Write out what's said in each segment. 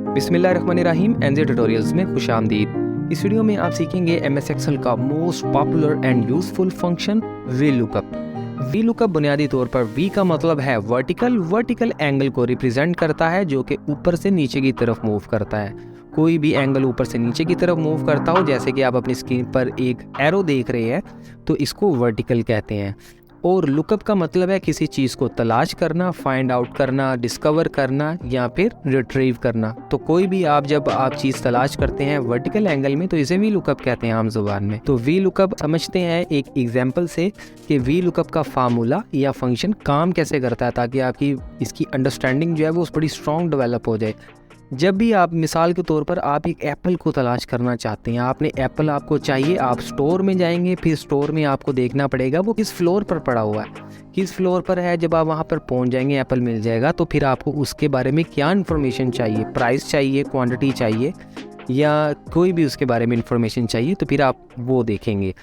बिस्मिल्लाहिर्रहमानिर्रहीम NJ tutorials में खुशामदीद। इस वीडियो में आप सीखेंगे एमएस एक्सेल का most popular and useful function V lookup. V lookup बुनियादी तौर पर वी का मतलब है वर्टिकल एंगल को रिप्रेजेंट करता है जो कि ऊपर से नीचे की तरफ मूव करता है। कोई भी एंगल ऊपर से नीचे की तरफ मूव करता हो, जैसे कि आप अपनी स्क्रीन पर एक एरो देख रहे हैं, तो इसको वर्टिकल कहते हैं। और लुकअप का मतलब है किसी चीज़ को तलाश करना, फाइंड आउट करना, डिस्कवर करना या फिर रिट्रीव करना। तो कोई भी जब आप चीज़ तलाश करते हैं वर्टिकल एंगल में, तो इसे वी लुकअप कहते हैं आम जुबान में। तो वी लुकअप समझते हैं एक एग्जांपल से कि वी लुकअप का फार्मूला या फंक्शन काम कैसे करता है, ताकि आपकी इसकी अंडरस्टैंडिंग जो है वो बड़ी स्ट्रॉन्ग डेवलप हो जाए। जब भी आप मिसाल के तौर पर आप एक एप्पल को तलाश करना चाहते हैं, आपने एप्पल आपको चाहिए, आप स्टोर में जाएंगे, फिर स्टोर में आपको देखना पड़ेगा वो किस फ्लोर पर पड़ा हुआ है, किस फ्लोर पर है। जब आप वहाँ पर पहुँच जाएंगे एप्पल मिल जाएगा, तो फिर आपको उसके बारे में क्या इन्फॉर्मेशन चाहिए, प्राइस चाहिए, क्वांटिटी चाहिए या कोई भी उसके बारे में इंफॉर्मेशन चाहिए, तो फिर आप वो देखेंगे।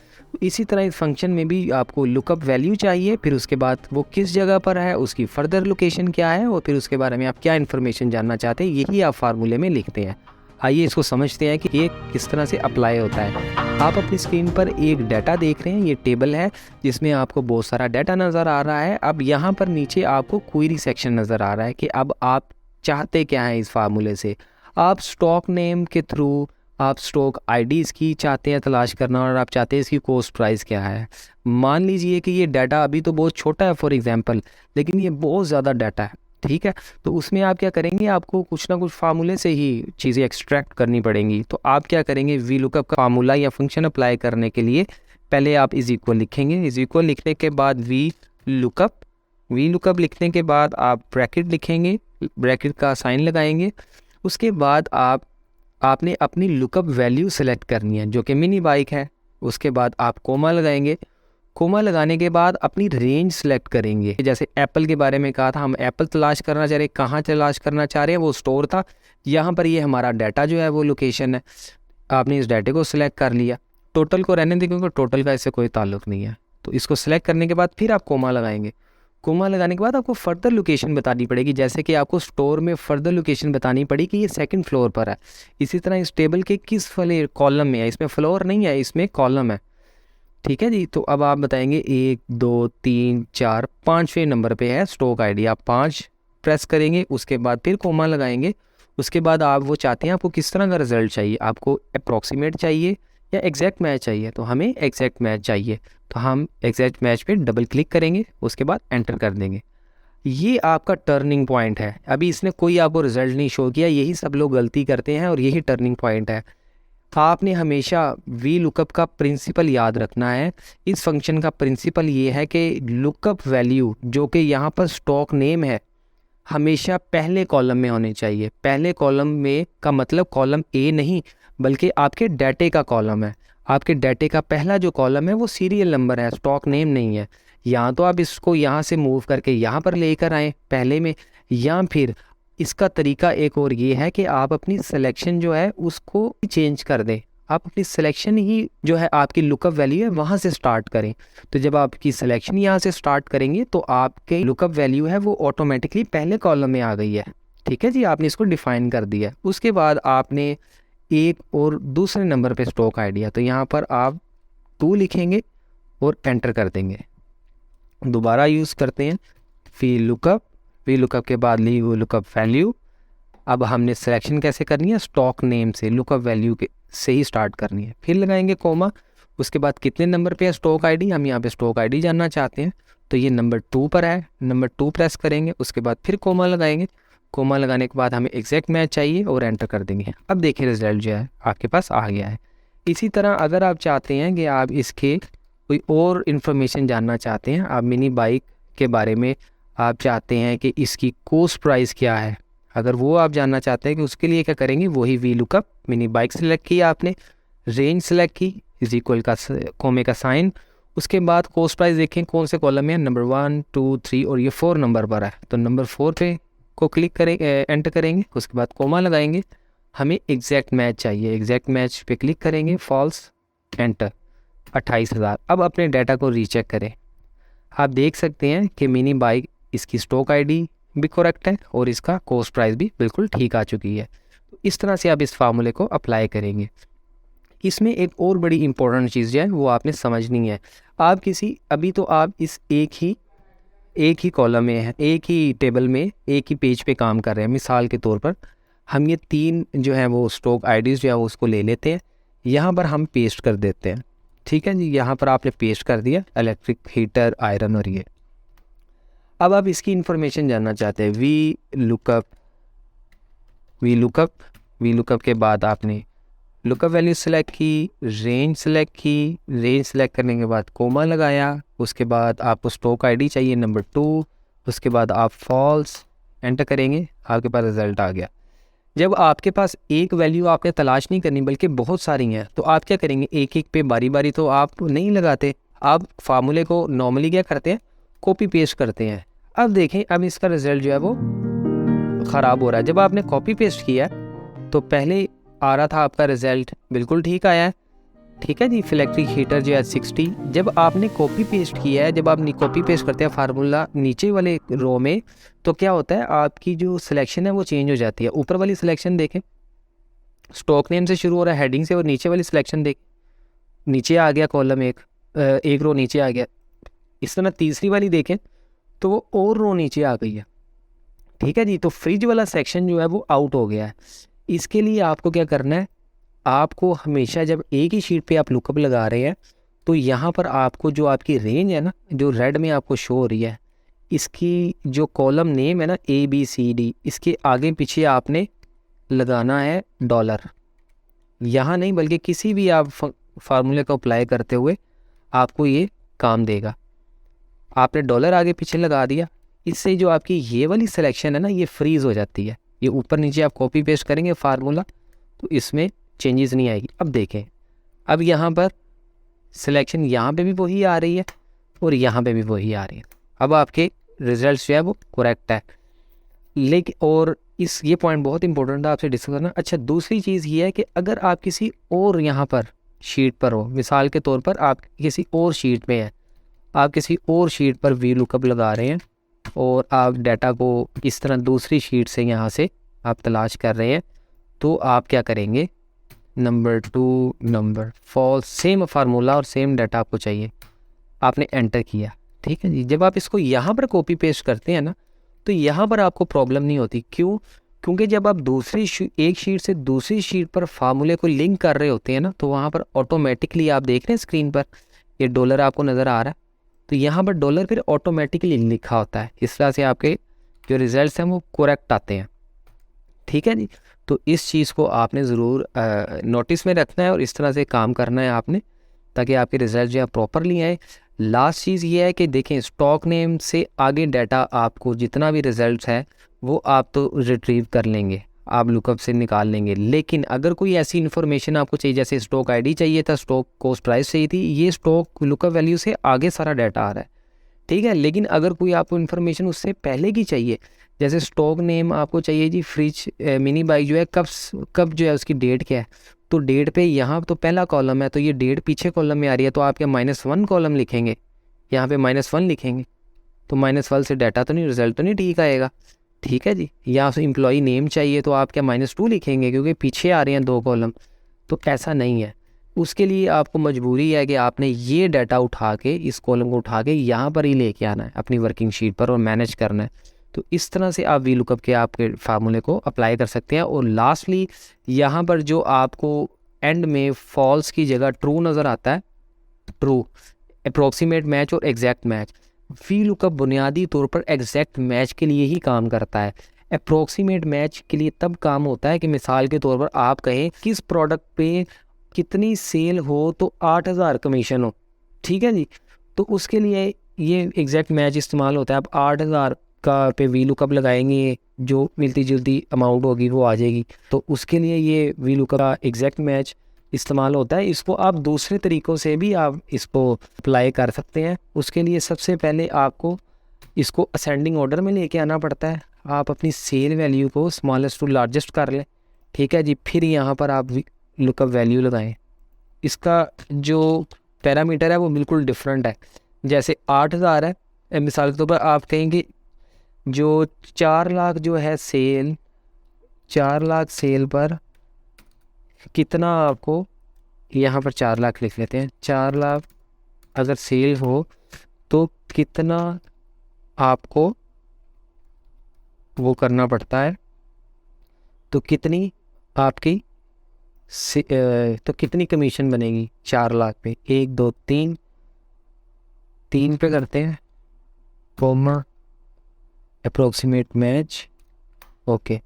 इसी तरह इस फंक्शन में भी आपको लुकअप वैल्यू चाहिए, फिर उसके बाद वो किस जगह पर है, उसकी फर्दर लोकेशन क्या है, और फिर उसके बारे में आप क्या इन्फॉर्मेशन जानना चाहते हैं, यही आप फार्मूले में लिखते हैं। आइए इसको समझते हैं कि ये किस तरह से अप्लाई होता है। आप अपनी स्क्रीन पर एक डाटा देख रहे हैं, ये टेबल है जिसमें आपको बहुत सारा डाटा नज़र आ रहा है। अब यहाँ पर नीचे आपको क्वेरी सेक्शन नज़र आ रहा है कि अब आप चाहते क्या हैं इस फार्मूले से। आप स्टॉक नेम के थ्रू आप स्टॉक आईडी इसकी चाहते हैं तलाश करना, और आप चाहते हैं इसकी कॉस्ट प्राइस क्या है। मान लीजिए कि ये डाटा अभी तो बहुत छोटा है फॉर एग्जांपल, लेकिन ये बहुत ज़्यादा डाटा है, ठीक है। तो उसमें आप क्या करेंगे, आपको कुछ ना कुछ फार्मूले से ही चीज़ें एक्सट्रैक्ट करनी पड़ेंगी। तो आप क्या करेंगे, वी लुकअप का फार्मूला या फंक्शन अप्लाई करने के लिए पहले आप इज इक्वल लिखेंगे। इज इक्वल लिखने के बाद वी लुकअप लिखने के बाद आप ब्रैकेट लिखेंगे, ब्रैकेट का साइन लगाएंगे। उसके बाद आपने अपनी लुकअप वैल्यू सेलेक्ट करनी है जो कि मिनी बाइक है। उसके बाद आप कोमा लगाएंगे। कोमा लगाने के बाद अपनी रेंज सेलेक्ट करेंगे। जैसे एप्पल के बारे में कहा था, हम एप्पल तलाश करना चाह रहे हैं, कहाँ तलाश करना चाह रहे हैं, वो स्टोर था। यहाँ पर ये हमारा डाटा जो है वो लोकेशन है। आपने इस डाटे को सिलेक्ट कर लिया। टोटल को रहने दें क्योंकि टोटल का इससे कोई ताल्लुक नहीं है। तो इसको सिलेक्ट करने के बाद फिर आप कोमा लगाएंगे। कोमा लगाने के बाद आपको फर्दर लोकेशन बतानी पड़ेगी, जैसे कि आपको स्टोर में फर्दर लोकेशन बतानी पड़ी कि ये सेकंड फ्लोर पर है। इसी तरह इस टेबल के किस वाले कॉलम में है, इसमें फ्लोर नहीं है, इसमें कॉलम है, ठीक है जी। तो अब आप बताएंगे 1 2 3 4 5वें नंबर पे है स्टॉक आईडी, आप 5 प्रेस करेंगे। उसके बाद फिर कोमा लगाएंगे। उसके बाद आप वो चाहते हैं आपको किस तरह का रिजल्ट चाहिए, आपको अप्रॉक्सीमेट चाहिए या एग्जैक्ट मैच चाहिए। तो हमें एग्जैक्ट मैच चाहिए, तो हम एग्जैक्ट मैच पे डबल क्लिक करेंगे, उसके बाद एंटर कर देंगे। ये आपका टर्निंग पॉइंट है। अभी इसने कोई आपको रिजल्ट नहीं शो किया, यही सब लोग गलती करते हैं और यही टर्निंग पॉइंट है। आपने हमेशा वी लुकअप का प्रिंसिपल याद रखना है। इस फंक्शन का प्रिंसिपल ये है कि लुकअप वैल्यू जो कि यहाँ पर स्टॉक नेम है हमेशा पहले कॉलम में होने चाहिए। पहले कॉलम में का मतलब कॉलम ए नहीं, बल्कि आपके डाटे का कॉलम है। आपके डाटे का पहला जो कॉलम है वो सीरियल नंबर है, स्टॉक नेम नहीं है। या तो आप इसको यहाँ से मूव करके यहाँ पर लेकर आएँ पहले में, या फिर इसका तरीका एक और ये है कि आप अपनी सिलेक्शन जो है उसको चेंज कर दें। आप अपनी सिलेक्शन ही जो है आपकी लुकअप वैल्यू है वहाँ से स्टार्ट करें। तो जब आपकी सिलेक्शन यहाँ से स्टार्ट करेंगे तो आपके लुकअप वैल्यू है वो ऑटोमेटिकली पहले कॉलम में आ गई है, ठीक है जी। आपने इसको डिफाइन कर दिया। उसके बाद आपने एक और दूसरे नंबर पे स्टॉक आइडिया, तो यहाँ पर आप 2 लिखेंगे और एंटर कर देंगे। दोबारा यूज़ करते हैं वी लुकअप के बाद लुकअप वैल्यू। अब हमने सिलेक्शन कैसे करनी है, स्टॉक नेम से, लुकअप वैल्यू के से ही स्टार्ट करनी है। फिर लगाएंगे कोमा। उसके बाद कितने नंबर पे है स्टॉक आईडी, हम यहाँ पे स्टॉक आईडी जानना चाहते हैं, तो ये नंबर 2 पर है, नंबर 2 प्रेस करेंगे। उसके बाद फिर कोमा लगाएंगे। कोमा लगाने के बाद हमें एग्जैक्ट मैच चाहिए और एंटर कर देंगे। अब देखिए रिजल्ट जो है आपके पास आ गया है। इसी तरह अगर आप चाहते हैं कि आप इसके कोई और इन्फॉर्मेशन जानना चाहते हैं, आप मिनी बाइक के बारे में आप चाहते हैं कि इसकी कॉस्ट प्राइस क्या है, अगर वो आप जानना चाहते हैं कि उसके लिए क्या करेंगे, वही V lookup mini bike select की आपने, रेंज सेलेक्ट की, इज इक्वल का कोमे का साइन। उसके बाद कॉस्ट प्राइस देखें कौन से कॉलम में है, नंबर 1 2 3 और ये 4 नंबर पर है, तो नंबर 4 पे को क्लिक करें, एंटर करेंगे। उसके बाद कोमा लगाएंगे। हमें एग्जैक्ट मैच चाहिए, एग्जैक्ट मैच पे क्लिक करेंगे, फॉल्स, एंटर, 28,000। अब अपने डाटा को रीचेक करें। आप देख सकते हैं कि मिनी बाइक इसकी स्टॉक आईडी भी करेक्ट है और इसका कॉस्ट प्राइस भी बिल्कुल ठीक आ चुकी है। तो इस तरह से आप इस फार्मूले को अप्लाई करेंगे। इसमें एक और बड़ी इंपॉर्टेंट चीज़ जो है वो आपने समझनी है। आप किसी अभी तो आप इस एक ही कॉलम में है, एक ही टेबल में, एक ही पेज पे काम कर रहे हैं। मिसाल के तौर पर हम ये 3 जो है वो स्टॉक आईडीज़ जो है वो उसको ले लेते हैं, यहाँ पर हम पेस्ट कर देते हैं। ठीक है जी, यहाँ पर आपने पेस्ट कर दिया इलेक्ट्रिक हीटर, आयरन और ये। अब आप इसकी इंफॉर्मेशन जानना चाहते हैं, वी लुकअप के बाद आपने लुकअप वैल्यू सेलेक्ट की, रेंज सेलेक्ट करने के बाद कोमा लगाया, उसके बाद आपको स्टॉक आईडी चाहिए नंबर 2, उसके बाद आप फॉल्स एंटर करेंगे, आपके पास रिज़ल्ट आ गया। जब आपके पास एक वैल्यू आपने तलाश नहीं करनी बल्कि बहुत सारी हैं, तो आप क्या करेंगे, एक एक पे बारी बारी तो आप नहीं लगाते, आप फार्मूले को नॉर्मली क्या करते हैं, कॉपी पेस्ट करते हैं। अब देखें, अब इसका रिज़ल्ट जो है वो ख़राब हो रहा है। जब आपने कॉपी पेस्ट किया तो पहले आ रहा था आपका रिज़ल्ट बिल्कुल ठीक आया है, ठीक है जी, इलेक्ट्रिक हीटर जो है 60। जब आपने कॉपी पेस्ट किया है, जब आप कॉपी पेस्ट करते हैं फार्मूला नीचे वाले रो में, तो क्या होता है, आपकी जो सिलेक्शन है वो चेंज हो जाती है। ऊपर वाली सिलेक्शन देखें, स्टॉक नेम से शुरू हो रहा है, हेडिंग से, और नीचे वाली सिलेक्शन देखें, नीचे आ गया कॉलम एक रो नीचे आ गया। इस तरह तीसरी वाली देखें तो वो और रो नीचे आ गई है, ठीक है जी। तो फ्रिज वाला सेक्शन जो है वो आउट हो गया है। इसके लिए आपको क्या करना है, आपको हमेशा जब एक ही शीट पे आप लुकअप लगा रहे हैं, तो यहाँ पर आपको जो आपकी रेंज है ना, जो रेड में आपको शो हो रही है, इसकी जो कॉलम नेम है ना ABCD, इसके आगे पीछे आपने लगाना है डॉलर। यहाँ नहीं बल्कि किसी भी आप फार्मूले को अप्लाई करते हुए आपको ये काम देगा। आपने डॉलर आगे पीछे लगा दिया, इससे जो आपकी ये वाली सिलेक्शन है ना, ये फ्रीज़ हो जाती है। ये ऊपर नीचे आप कॉपी पेस्ट करेंगे फार्मूला, तो इसमें चेंजेस नहीं आएगी। अब देखें, अब यहाँ पर सिलेक्शन यहाँ पे भी वही आ रही है और यहाँ पे भी वही आ रही है। अब आपके रिजल्ट्स जो है वो करेक्ट है। लेकिन और ये पॉइंट बहुत इंपॉर्टेंट है आपसे डिस्कस करना। अच्छा, दूसरी चीज़ ये है कि अगर आप किसी और यहाँ पर शीट पर हो, मिसाल के तौर पर आप किसी और शीट में हैं, आप किसी और शीट पर वी लुकअप लगा रहे हैं और आप डाटा को इस तरह दूसरी शीट से यहाँ से आप तलाश कर रहे हैं, तो आप क्या करेंगे, number 2 number false, same formula और सेम डाटा आपको चाहिए, आपने एंटर किया, ठीक है जी। जब आप इसको यहाँ पर कॉपी पेस्ट करते हैं ना, तो यहाँ पर आपको प्रॉब्लम नहीं होती। क्यों? क्योंकि जब आप एक शीट से दूसरी शीट पर फार्मूले को लिंक कर रहे होते हैं ना, तो वहाँ पर ऑटोमेटिकली आप देख रहे हैं स्क्रीन पर ये डॉलर आपको नज़र आ रहा है, तो यहाँ पर डॉलर फिर ऑटोमेटिकली लिखा होता है। इस तरह से आपके जो रिजल्ट्स हैं वो करेक्ट आते हैं, ठीक है जी। तो इस चीज़ को आपने ज़रूर नोटिस में रखना है और इस तरह से काम करना है आपने, ताकि आपके रिजल्ट जो है प्रॉपरली आए। लास्ट चीज़ ये है कि देखें, स्टॉक नेम से आगे डाटा आपको जितना भी रिजल्ट है वो आप तो रिट्रीव कर लेंगे, आप लुकअप से निकाल लेंगे। लेकिन अगर कोई ऐसी इन्फॉर्मेशन आपको चाहिए, जैसे स्टॉक आईडी चाहिए था, स्टॉक कॉस्ट प्राइस चाहिए थी, ये स्टॉक लुकअप वैल्यू से आगे सारा डाटा आ रहा है, ठीक है। लेकिन अगर कोई आपको इन्फॉर्मेशन उससे पहले की चाहिए, जैसे स्टॉक नेम आपको चाहिए जी फ्रिज मिनी बाइक जो है कब जो है उसकी डेट क्या है, तो डेट पे यहाँ तो पहला कॉलम है, तो ये डेट पीछे कॉलम में आ रही है, तो आप क्या -1 कॉलम लिखेंगे, यहाँ पे -1 लिखेंगे, तो -1 से डाटा तो नहीं, रिजल्ट तो नहीं ठीक आएगा, ठीक है जी। या एम्प्लॉई नेम चाहिए तो आप क्या -2 लिखेंगे, क्योंकि पीछे आ रहे हैं 2 कॉलम, तो ऐसा नहीं है। उसके लिए आपको मजबूरी है कि आपने ये डाटा उठा के, इस कॉलम को उठा के यहाँ पर ही लेके आना है अपनी वर्किंग शीट पर और मैनेज करना है। तो इस तरह से आप वी लुकअप के आपके फार्मूले को अप्लाई कर सकते हैं। और लास्टली यहाँ पर जो आपको एंड में फॉल्स की जगह ट्रू नज़र आता है, ट्रू, अप्रोक्सीमेट मैच और एग्जैक्ट मैच, वी लुकअप बुनियादी तौर पर एग्जैक्ट मैच के लिए ही काम करता है। अप्रोक्सीमेट मैच के लिए तब काम होता है कि मिसाल के तौर पर आप कहें किस प्रोडक्ट पे कितनी सेल हो तो 8000 कमीशन हो, ठीक है जी। तो उसके लिए ये एग्जैक्ट मैच इस्तेमाल होता है। आप 8000 का पे वी लुकअप लगाएंगे, जो मिलती जुलती अमाउंट होगी वो आ जाएगी, तो उसके लिए ये वी लुकअप का एग्जैक्ट मैच इस्तेमाल होता है। इसको आप दूसरे तरीक़ों से भी आप इसको अप्लाई कर सकते हैं। उसके लिए सबसे पहले आपको इसको असेंडिंग ऑर्डर में लेके आना पड़ता है। आप अपनी सेल वैल्यू को स्मॉलेस्ट टू लार्जेस्ट कर लें, ठीक है जी। फिर यहाँ पर आप लुकअप वैल्यू लगाएं। इसका जो पैरामीटर है वो बिल्कुल डिफरेंट है। जैसे 8000 है, मिसाल के तौर पर आप कहेंगे जो 4 लाख जो है सेल 4 लाख सेल पर कितना आपको, यहाँ पर 4 लाख लिख लेते हैं, 4 लाख अगर सेल हो तो कितना आपको वो करना पड़ता है, तो कितनी आपकी तो कितनी कमीशन बनेगी 4 लाख पे, 1 2 3 3 पे करते हैं, कोमा अप्रोक्सीमेट मैच, ओके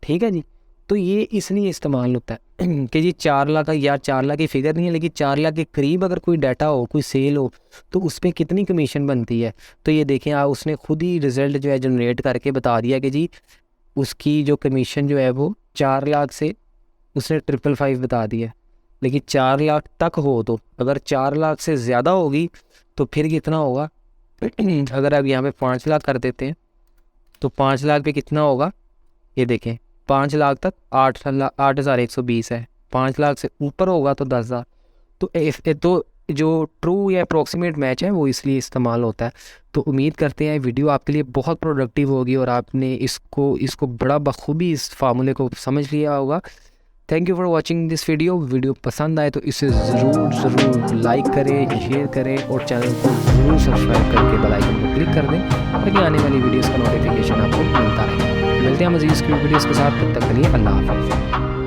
ठीक है जी। तो ये इसलिए इस्तेमाल होता है कि जी 4 लाख का, यार 4 लाख की फिगर नहीं है लेकिन 4 लाख के करीब अगर कोई डाटा हो, कोई सेल हो, तो उस पर कितनी कमीशन बनती है। तो ये देखें आप, उसने खुद ही रिज़ल्ट जो है जनरेट करके बता दिया कि जी उसकी जो कमीशन जो है वो 4 लाख से उसने 555 बता दिया। लेकिन 4 लाख तक हो, तो अगर 4 लाख से ज़्यादा होगी तो फिर कितना होगा अगर आप यहाँ पे 5 लाख कर देते हैं तो 5 लाख पे कितना होगा, ये देखें 5 लाख तक 8,120 है, 5 लाख से ऊपर होगा तो 10,000। तो जो ट्रू या अप्रोक्सीमेट मैच है वो इसलिए इस्तेमाल होता है। तो उम्मीद करते हैं वीडियो आपके लिए बहुत प्रोडक्टिव होगी और आपने इसको बड़ा बखूबी इस फार्मूले को समझ लिया होगा। Thank you for watching this video पसंद आए तो इसे ज़रूर लाइक करें, शेयर करें और चैनल को ज़रूर सब्सक्राइब करके बेल आइकन को क्लिक कर दें ताकि आने वाली वीडियोस का नोटिफिकेशन आपको मिलता रहे। मिलते हैं मज़ीद वीडियोस के साथ, तब तक के लिए अल्लाह हाफ़िज़।